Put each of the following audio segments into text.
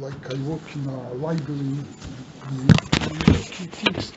like I work in a library. He thinks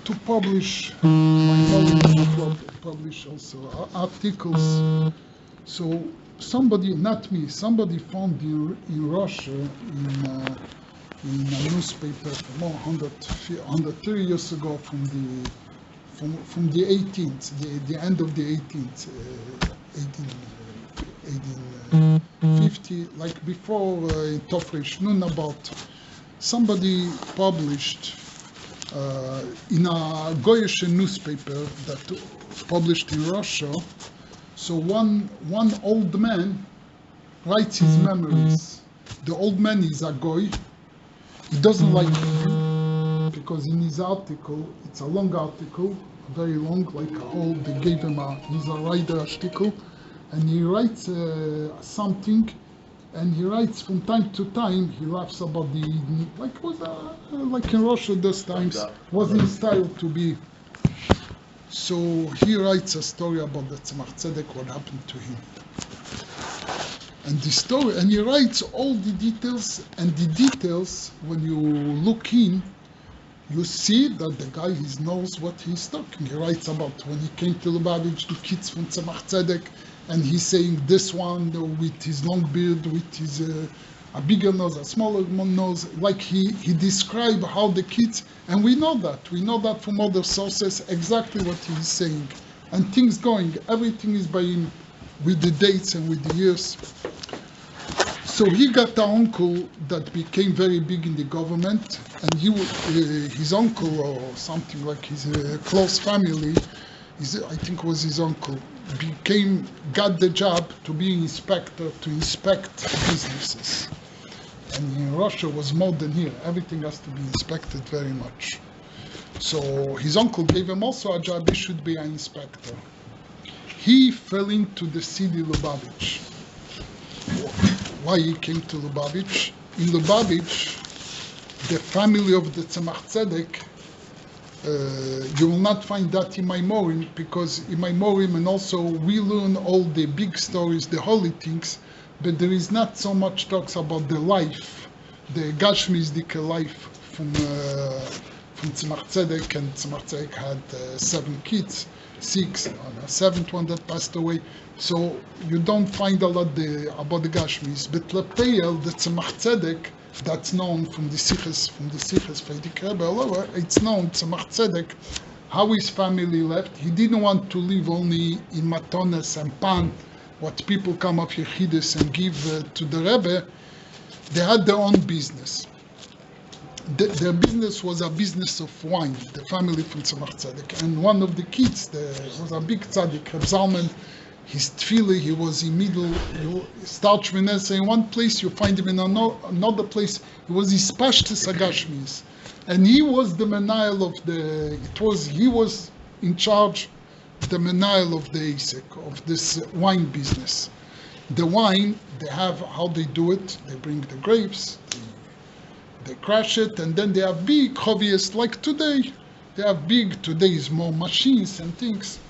to publish my knowledge, publish also articles. So somebody, not me, somebody found in Russia in a newspaper more 130 years ago from the 18th, the end of the 18th, 1850, like before Tofresh Nun, about somebody published in a Goyish newspaper that published in Russia. So one old man writes his memories. The old man is a Goy. He doesn't like him because in his article, it's a long article, very long, like a whole, they gave him he's a writer article, and he writes something, and he writes from time to time, he laughs about like in Russia those times, was in style to be. So he writes a story about the Tzemach Tzedek, what happened to him. And the story, and he writes all the details, and the details, when you look in, you see that the guy knows what he's talking. He writes about when he came to Lubavitch, the kids from Tzemach Tzedek, and he's saying this one with his long beard, with his a bigger nose, a smaller nose, like he described how the kids, and we know that from other sources, exactly what he's saying. And things going, everything is by him, with the dates and with the years. So he got an uncle that became very big in the government, and his uncle or something like his close family, I think was his uncle, got the job to be inspector, to inspect businesses. And in Russia was more than here. Everything has to be inspected very much. So his uncle gave him also a job, he should be an inspector. He fell into the city Lubavitch. Why he came to Lubavitch? In Lubavitch, the family of the Tzemach Tzedek, you will not find that in Maimorim, because in Maimorim, and also we learn all the big stories, the holy things, but there is not so much talks about the life, the Gashmizdike life from Tzemach Tzedek, and Tzemach Tzedek had 7 kids. 6, and a 7th one that passed away. So you don't find a lot about the Gashmis. But Lepeyel, the Tzemach Tzedek, that's known from the Siches, Feidik Rebbe, it's known, Tzemach Tzedek, how his family left. He didn't want to live only in Matones and Pan, what people come of Yechidus and give to the Rebbe. They had their own business. Their business was a business of wine, the family from Tzemach Tzedek. And one of the kids, was a big tzaddik, Reb Zalman, his tefillah, he was in middle, start Shmoneh in one place, you find him in another place. He was his pashtus agashmis. And he was the menayel of he was in charge, the menayel of the Isek, of this wine business. The wine, they have how they do it, they bring the grapes, they crush it, and then they have big hobbyist, like today. They have big, today is more machines and things.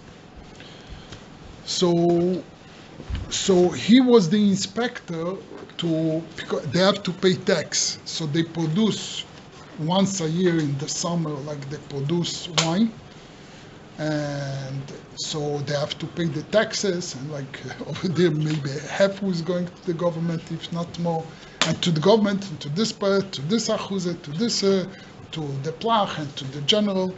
So he was the inspector because they have to pay tax. So they produce once a year in the summer, like they produce wine. And so they have to pay the taxes, and like over there, maybe half was going to the government, if not more. And to the government, and to this part, to this achuzet, to this, to the plach, and to the general.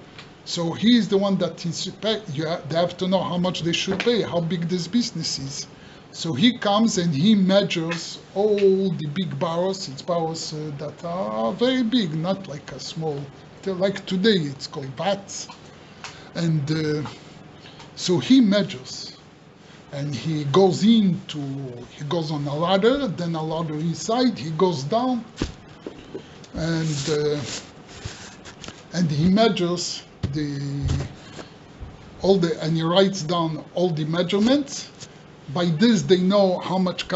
So he is the one that they have to know how much they should pay, how big this business is. So he comes and he measures all the big barrels. It's barrels that are very big, not like a small. Like today, it's called vats. And so he measures. And he goes on a ladder, then a ladder inside, he goes down, and he measures and he writes down all the measurements. By this they know how much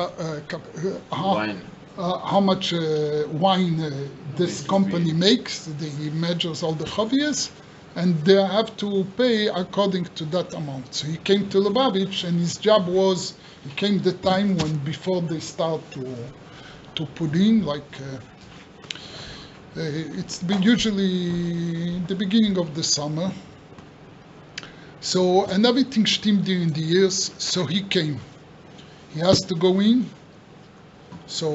wine this company makes. He measures all the hobbyists, and they have to pay according to that amount. So he came to Lubavitch, and his job was, he came the time when before they start to put in, it's been usually the beginning of the summer. So, and everything stimmed during the years, so he came. He has to go in. So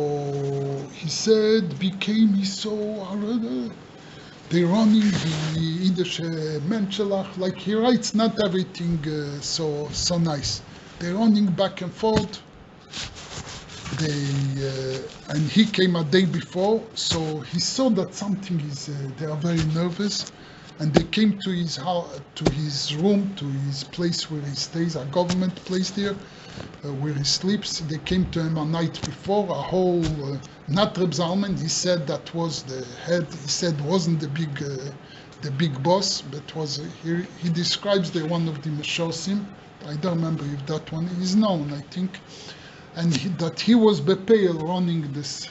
he said, he saw, they're running the Yiddish Menschelach, like he writes not everything so nice. They're running back and forth. And he came a day before, so he saw that something is, they are very nervous. And they came to his house, to his room, to his place where he stays, a government place there, where he sleeps. They came to him a night before, a whole, not Reb Zalman, he said that was the head, he said wasn't the big boss, but was, he describes the one of the Meshosim, I don't remember if that one is known, I think, and that he was Bepeil running this.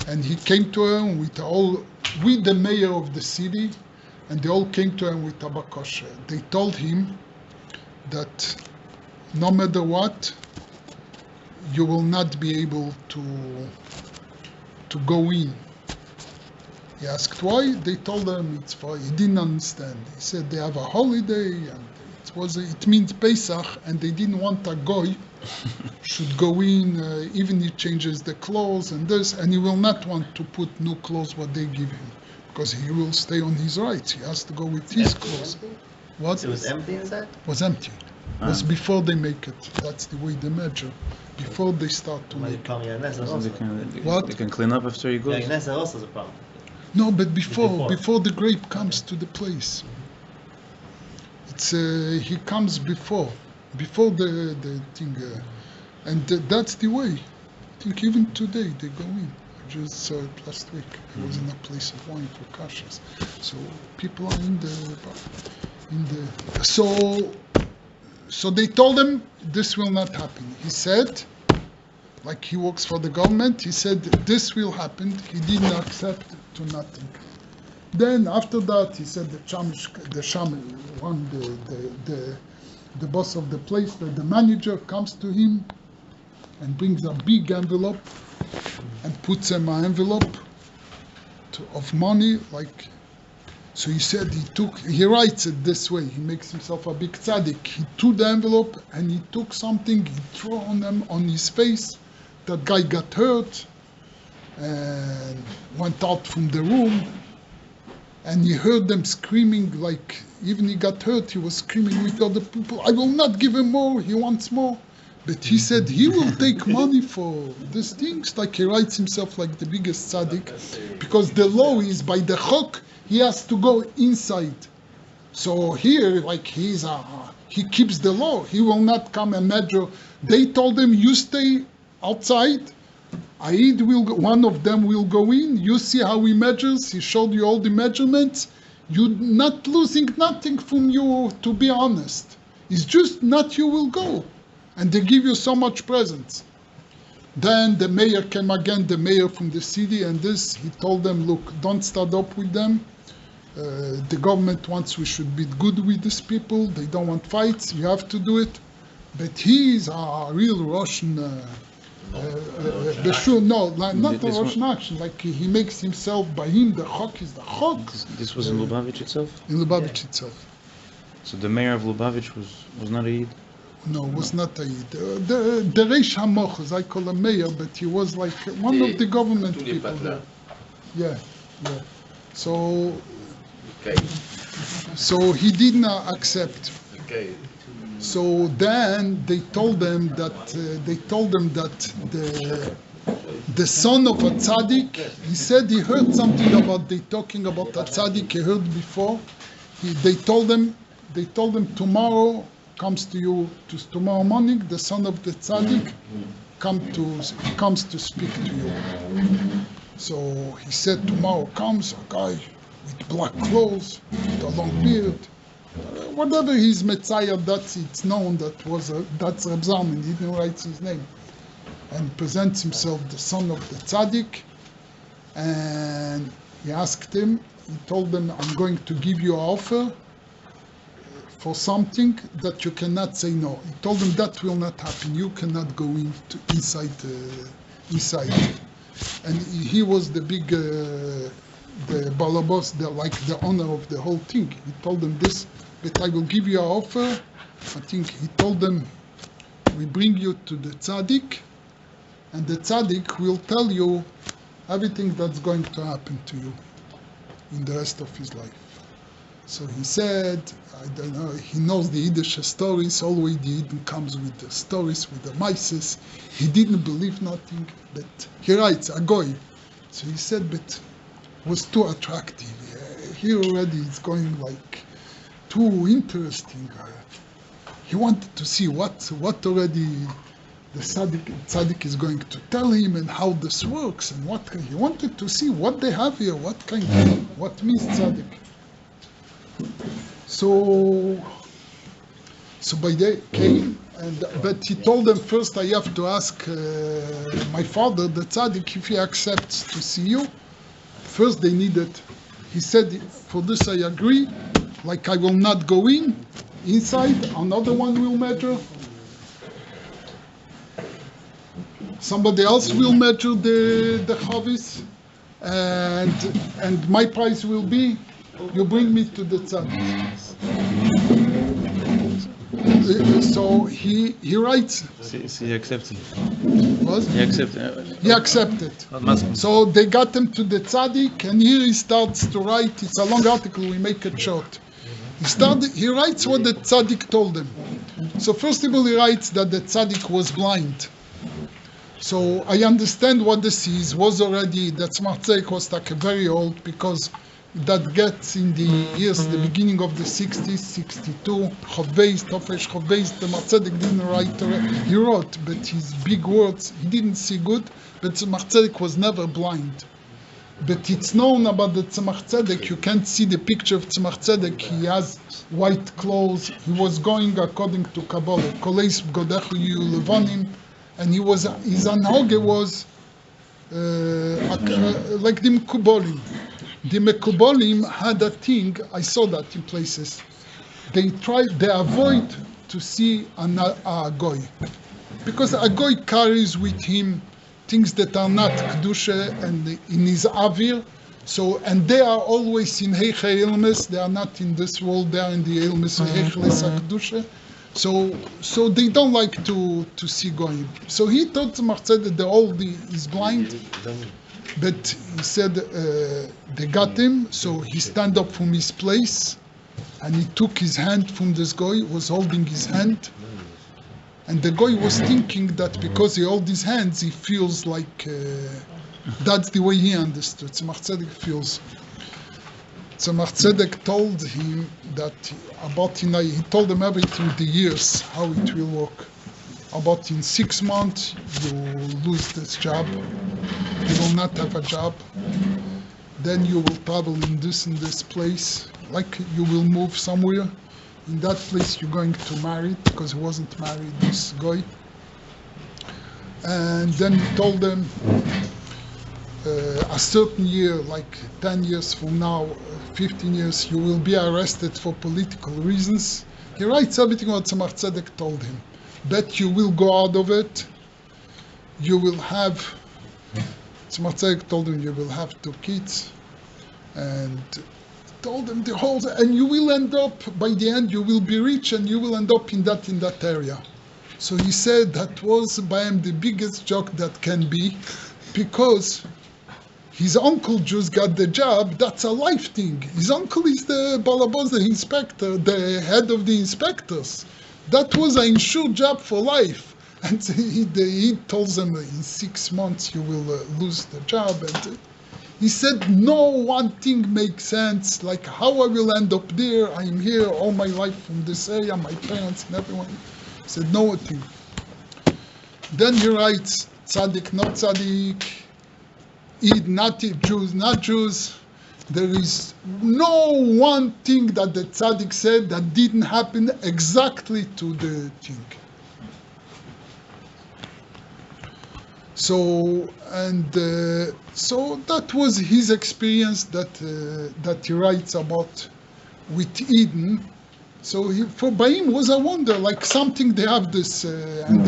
And he came to him with the mayor of the city, and they all came to him with Tabakoshe. They told him that no matter what, you will not be able to go in. He asked why. They told him it's for, he didn't understand. He said they have a holiday, and it means Pesach, and they didn't want a goy should go in, even he changes the clothes and this, and he will not want to put new clothes what they give him, because he will stay on his rights. He has to go with his clothes. What? It was empty inside? It was empty. It was before they make it. That's the way they measure. Before they start to make it. What? They can clean up after you go. Yeah, Nessa also is a problem. No, but before the grape comes to the place. It's he comes before the thing, and that's the way. I think even today they go in. I just saw it last week. I was in a place of wine for kashas, so people are in the. So they told him this will not happen. He said, like he works for the government, he said this will happen. He didn't accept to nothing. Then after that, he said the boss of the place, the manager comes to him and brings a big envelope and puts him an envelope of money, like. So he said he writes it this way. He makes himself a big tzaddik. He took the envelope and he took something. He threw on his face. That guy got hurt and went out from the room. And he heard them screaming, like even he got hurt. He was screaming with other people. I will not give him more. He wants more. But he said he will take money for these things. Like he writes himself like the biggest tzaddik, because the law is by the chok. He has to go inside. So here, like he keeps the law. He will not come and measure. They told him, you stay outside. One of them will go in. You see how he measures. He showed you all the measurements. You're not losing nothing from you, to be honest. It's just not you will go. And they give you so much presents. Then the mayor came again, the mayor from the city, and he told them, look, don't start up with them. The government wants we should be good with these people. They don't want fights. You have to do it. But he is a real Russian, not a Russian action. Like he makes himself, by him, the chok is the chok. This was in Lubavitch itself? In Lubavitch itself. So the mayor of Lubavitch was not a Yid? No, was not a Yid. The Reish HaMoch, as I call him mayor, but he was like one of the government people there. Yeah. So he didn't accept. Okay. So then they told them that the son of a tzaddik, he said he heard something about they talking about a tzaddik he heard before. They told them tomorrow comes to you tomorrow morning. The son of the tzaddik comes to speak to you. So he said tomorrow comes a guy with black clothes, with a long beard. Whatever his Messiah, it's known that's Reb Zalman. He didn't write his name, and presents himself the son of the tzaddik. And he asked him. He told them, "I'm going to give you an offer. for something that you cannot say no. He told them that will not happen. You cannot go inside. And he was the big, the balabos, like the owner of the whole thing. He told them this, but I will give you an offer. I think he told them, we bring you to the tzaddik, and the tzaddik will tell you everything that's going to happen to you in the rest of his life. So he said, I don't know, he knows the Yiddish stories, always the Yidden comes with the stories, with the mices. He didn't believe nothing, but he writes, a goy. So he said, but it was too attractive. He already is going like too interesting. He wanted to see what already the tzaddik is going to tell him and how this works and what he wanted to see what they have here, what means tzaddik. So by they came, but he told them first I have to ask my father, the tzaddik, if he accepts to see you. First they needed, he said, for this I agree, like I will not go inside, another one will measure. Somebody else will measure the chavis, and my price will be, you bring me to the tzaddik. So he writes. So he accepted. What? He accepted. He accepted. So they got him to the tzaddik, and here he starts to write. It's a long article. We make it short. He writes what the tzaddik told him. So first of all, he writes that the tzaddik was blind. So I understand what this is. Was already that Tzemach Tzedek was like very old, because that gets in the years, the beginning of the 60s, 62, Chavbeis, Tofresh Chavbeis, Tzemach Tzedek didn't write, he wrote, but his big words, he didn't see good, but Tzemach Tzedek was never blind. But it's known about the Tzemach Tzedek, you can't see the picture of Tzemach Tzedek, he has white clothes, he was going according to Kabbalah, Koleis Bgodechu Yulevonim, and his anhoge was like the Mekubolim. The Mekubolim had a thing, I saw that in places. They avoid to see a goy, because a goy carries with him things that are not kedusha and in his avir. So, and they are always in heiche ilmes. They are not in this world. They are in the ilmes heicheles kedusha. So they don't like to see goyim. So he told Tzemach Tzedek the oldie is blind. But he said they got him, so he stand up from his place, and he took his hand from this guy, was holding his hand, and the guy was thinking that because he holds his hands, he feels like that's the way he understood. Tzemach Tzedek feels. Tzemach Tzedek told him that he told him everything, the years, how it will work. About in 6 months, you lose this job. You will not have a job. Then you will travel in this place. Like you will move somewhere. In that place, you're going to marry, because he wasn't married, this guy. And then he told them a certain year, like 10 years from now, 15 years, you will be arrested for political reasons. He writes everything what Tzemach Tzedek told him. But you will go out of it. You will have, Tzemach Tzedek told him, you will have 2 kids, and told him the whole, and you will end up, by the end, you will be rich, and you will end up in that area. So he said that was by him the biggest joke that can be, because his uncle just got the job. That's a life thing. His uncle is the balabos, the inspector, the head of the inspectors. That was an insured job for life. And he told them in 6 months you will lose the job. And he said, no one thing makes sense, like how I will end up there. I'm here all my life from this area, my parents and everyone. He said, no thing. Then he writes, tzaddik, not tzaddik, Eid, not Jews, not Jews. There is no one thing that the tzaddik said that didn't happen exactly to the thing. So that was his experience that he writes about with Eden. So for Baim was a wonder, like something they have this, and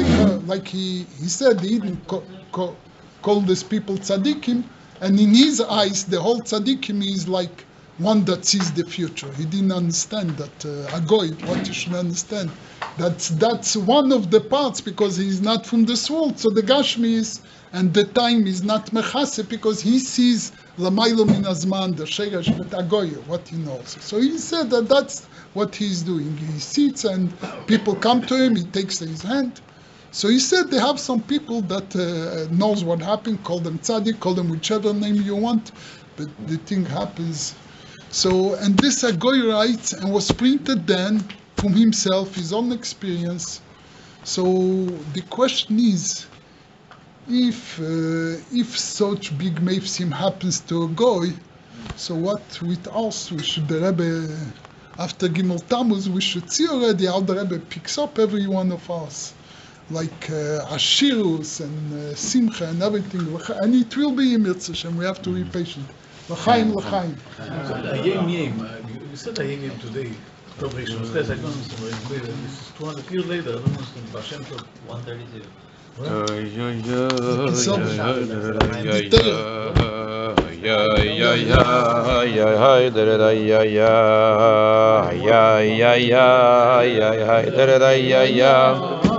like he said, he didn't call these people tzaddikim, and in his eyes, the whole tzaddikim is like one that sees the future. He didn't understand that a goy, what you should understand, that's one of the parts because he's not from this world. So the Gashmi is, and the time is not mechase because he sees Lamailo min azman, the shegash, but agoy, what he knows. So he said that that's what he's doing. He sits and people come to him, he takes his hand. So he said they have some people that knows what happened, call them tzaddik, call them whichever name you want, but the thing happens. So, and this Agoy writes and was printed then from himself, his own experience. So the question is, if such big mafsim happens to a goy, so what with us, we should, the Rebbe, after Gimel Tammuz, we should see already how the Rebbe picks up every one of us, like Ashirus and Simcha and everything, and it will be in Mitzvah Hashem, we have to be patient. L'chaim, l'chaim. You said Hayim today. Probably should say, I don't know, this is 200 years later, I don't know, Hashem Tov. 132. Yeah.